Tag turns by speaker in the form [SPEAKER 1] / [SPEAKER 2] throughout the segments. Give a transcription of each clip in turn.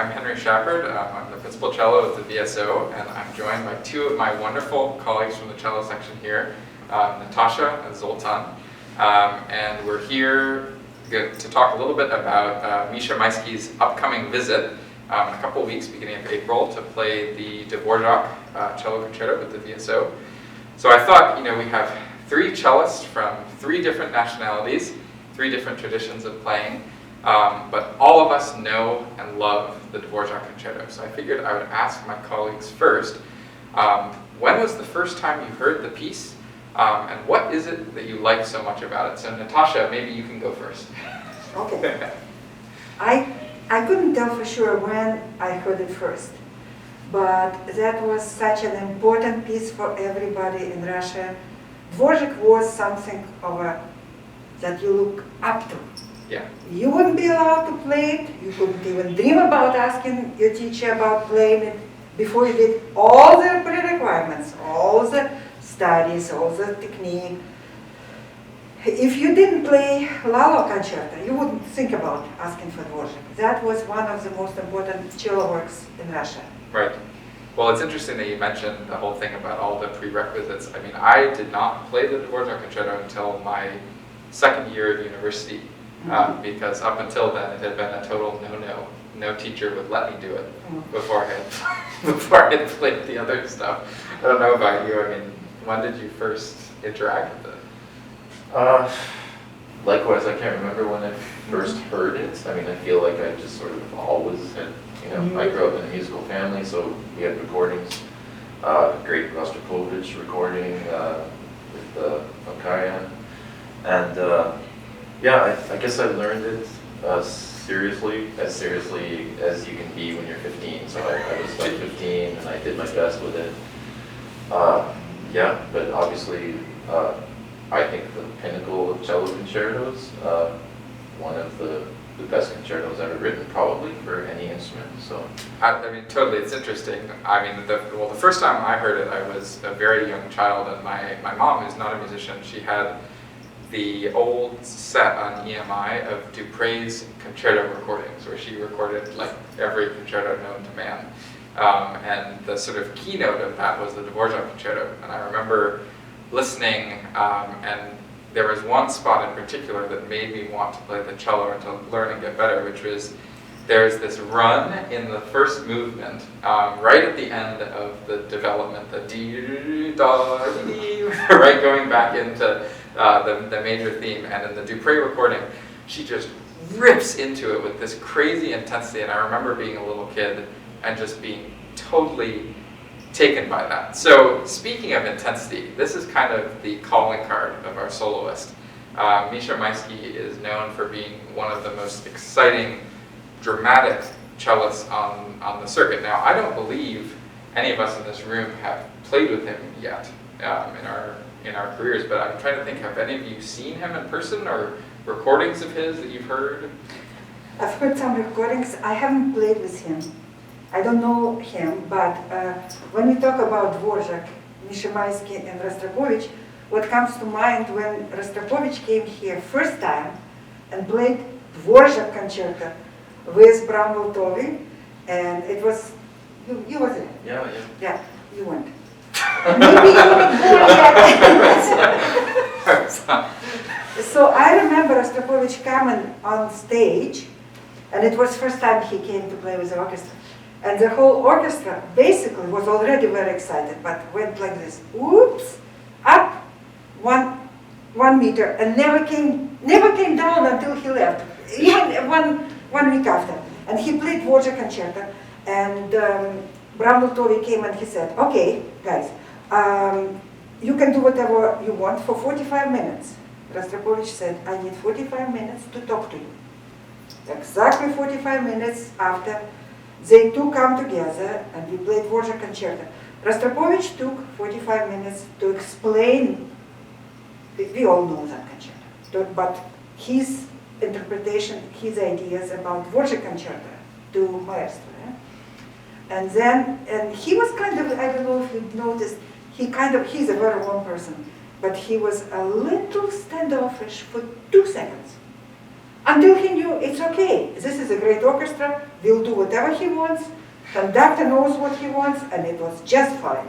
[SPEAKER 1] I'm Henry Shapard. I'm the principal cello at the VSO, and I'm joined by two of my wonderful colleagues from the cello section here, Natasha and Zoltan. And we're here to talk a little bit about Mischa Maisky's upcoming visit in a couple of weeks, beginning of April, to play the Dvořák Cello Concerto with the VSO. So I thought, we have three cellists from three different nationalities, three different traditions of playing. But all of us know and love the Dvořák Concerto. So I figured I would ask my colleagues first, when was the first time you heard the piece? And what is it that you like so much about it? So Natasha, maybe you can go first.
[SPEAKER 2] Okay. I couldn't tell for sure when I heard it first. But that was such an important piece for everybody in Russia. Dvořák was something of that you look up to.
[SPEAKER 1] Yeah.
[SPEAKER 2] You wouldn't be allowed to play it. You couldn't even dream about asking your teacher about playing it before you did all the pre-requirements, all the studies, all the technique. If you didn't play Cello Concerto, you wouldn't think about asking for Dvořák. That was one of the most important cello works in Russia.
[SPEAKER 1] Right. Well, it's interesting that you mentioned the whole thing about all the prerequisites. I mean, I did not play the Dvořák Concerto until my second year of university. Because up until then it had been a total no-no. No teacher would let me do it before I had played the other stuff. I don't know about you. I mean, when did you first interact with it?
[SPEAKER 3] Likewise, I can't remember when I first heard it. I mean, I feel like I just sort of always had, I grew up in a musical family, so we had recordings. Great Rostropovich recording with Okaya. And yeah, I guess I learned it seriously as you can be when you're 15. So I was like 15 and I did my best with it. Yeah, but obviously I think the pinnacle of cello concertos, one of the best concertos ever written probably for any instrument. So
[SPEAKER 1] I mean, totally, it's interesting. I mean, the first time I heard it, I was a very young child, and my mom, who's not a musician, she had the old set on EMI of Dupre's concerto recordings, where she recorded like every concerto known to man. And the sort of keynote of that was the Dvořák Concerto. And I remember listening, and there was one spot in particular that made me want to play the cello and to learn and get better, which was there's this run in the first movement, right at the end of the development, the dee da dee, right going back into the major theme. And in the Dupre recording, she just rips into it with this crazy intensity. And I remember being a little kid and just being totally taken by that. So speaking of intensity, this is kind of the calling card of our soloist. Mischa Maisky is known for being one of the most exciting, dramatic cellists on the circuit. Now, I don't believe any of us in this room have played with him yet in our careers, but I'm trying to think, have any of you seen him in person or recordings of his that you've heard?
[SPEAKER 2] I've heard some recordings. I haven't played with him. I don't know him, but when we talk about Dvořák, Mischa Maisky and Rostropovich, what comes to mind when Rostropovich came here first time and played Dvořák Concerto with Bramble Tovy, and it was, you were there?
[SPEAKER 3] yeah.
[SPEAKER 2] Yeah, you went. Maybe you were born yet. So I remember Rostropovich coming on stage, and it was first time he came to play with the orchestra. And the whole orchestra basically was already very excited, but went like this, whoops, up 1 meter, and never came down until he left, even one week after. And he played Dvořák Concerto, and Bramble Tovy came and he said, okay, guys, you can do whatever you want for 45 minutes. Rostropovich said, I need 45 minutes to talk to you. Exactly 45 minutes after, they two come together and we played Dvořák Concerto. Rostropovich took 45 minutes to explain, we all know that concerto, but his interpretation, his ideas about Dvořák Concerto to Maestro. And he was kind of, I don't know if you noticed, he's a very warm person, but he was a little standoffish for 2 seconds. until he knew it's okay. This is a great orchestra, we'll do whatever he wants, conductor knows what he wants, and it was just fine.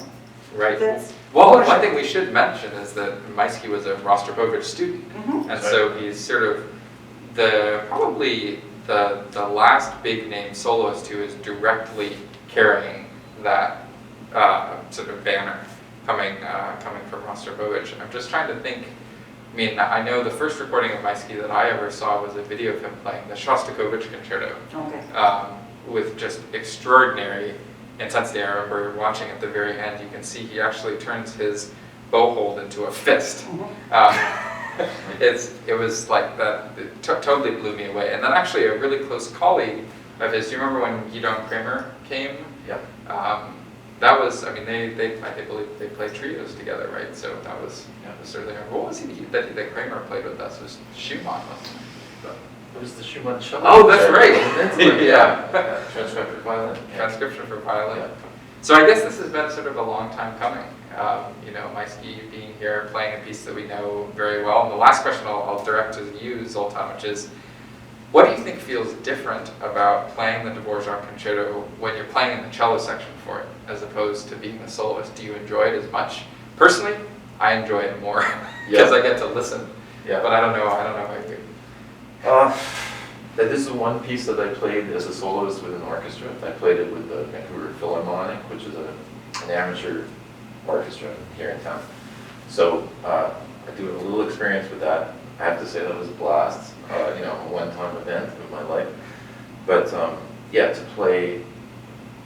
[SPEAKER 1] Right.
[SPEAKER 2] That's
[SPEAKER 1] Well,
[SPEAKER 2] worship.
[SPEAKER 1] one thing we should mention is that Maisky was a Rostropovich student, and so he's sort of probably the last big name soloist who is directly carrying that sort of banner coming from Rostropovich. I'm just trying to think. I mean, I know the first recording of Maisky that I ever saw was a video of him playing the Shostakovich Concerto
[SPEAKER 2] Okay.
[SPEAKER 1] with just extraordinary intensity. I remember watching at the very end, you can see he actually turns his bow hold into a fist. It was like that, it totally blew me away. And then actually a really close colleague of his, do you remember when Gidon Kramer came?
[SPEAKER 3] Yeah.
[SPEAKER 1] That was, I mean, I believe they played trios together, right? So that was sort of there. What was he that Kramer played with us? It was Schumann, wasn't it?
[SPEAKER 3] It was the Schumann cello.
[SPEAKER 1] Oh, that's right.
[SPEAKER 3] Yeah. Transcription for violin.
[SPEAKER 1] Transcription for violin.
[SPEAKER 3] Yeah.
[SPEAKER 1] So I guess this has been sort of a long time coming. Maisky being here, playing a piece that we know very well. And the last question I'll direct to you, Zoltan, which is, what do you think feels different about playing the Dvořák concerto when you're playing in the cello section for it, as opposed to being the soloist? Do you enjoy it as much? Personally, I enjoy it more because I get to listen.
[SPEAKER 3] Yeah.
[SPEAKER 1] But I don't know about you.
[SPEAKER 3] This is one piece that I played as a soloist with an orchestra. I played it with the Vancouver Philharmonic, which is an amateur orchestra here in town. So I do have a little experience with that. I have to say that was a blast. A one-time event of my life. But to play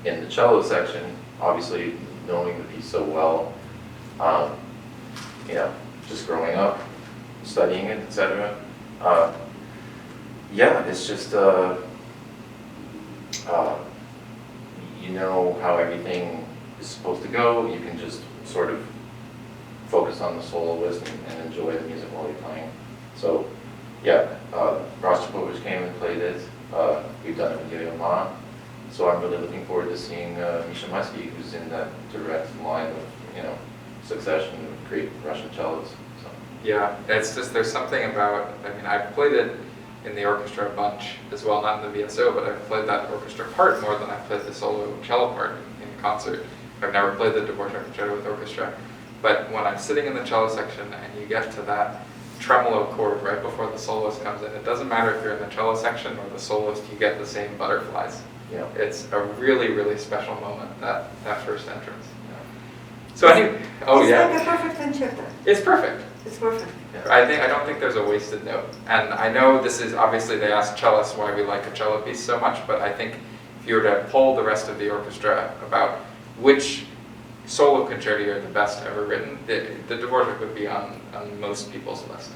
[SPEAKER 3] in the cello section, obviously knowing the piece so well, just growing up, studying it, etc. It's just you know how everything is supposed to go. You can just sort of focus on the soloist and enjoy the music while you're playing. So. Rostropovich came and played it. We've done it with Yo-Yo Ma. So I'm really looking forward to seeing Mischa Maisky, who's in that direct line of, succession of great Russian cellists. So.
[SPEAKER 1] Yeah, it's just, there's something about, I've played it in the orchestra a bunch as well, not in the VSO, but I've played that orchestra part more than I've played the solo cello part in concert. I've never played the Dvořák concerto with orchestra. But when I'm sitting in the cello section and you get to that tremolo chord right before the soloist comes in, it doesn't matter if you're in the cello section or the soloist, you get the same butterflies.
[SPEAKER 3] Yeah.
[SPEAKER 1] It's a really, really special moment, that first entrance. So anyway,
[SPEAKER 2] It's like a perfect concerto.
[SPEAKER 1] It's perfect.
[SPEAKER 2] It's perfect.
[SPEAKER 1] I don't think there's a wasted note. And I know this is, obviously they ask cellists why we like a cello piece so much, but I think if you were to poll the rest of the orchestra about which solo concerti are the best ever written, the Dvořák would be on most people's list.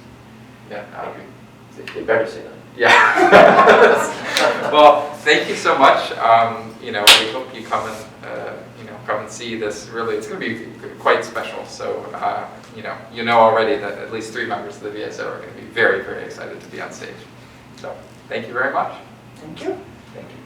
[SPEAKER 3] Yeah, I agree. They better say that.
[SPEAKER 1] Yeah. Well, thank you so much. We hope you come and see this. Really, it's going to be quite special. So, already that at least 3 members of the VSO are going to be very, very excited to be on stage. So, thank you very much.
[SPEAKER 2] Thank you.
[SPEAKER 3] Thank you.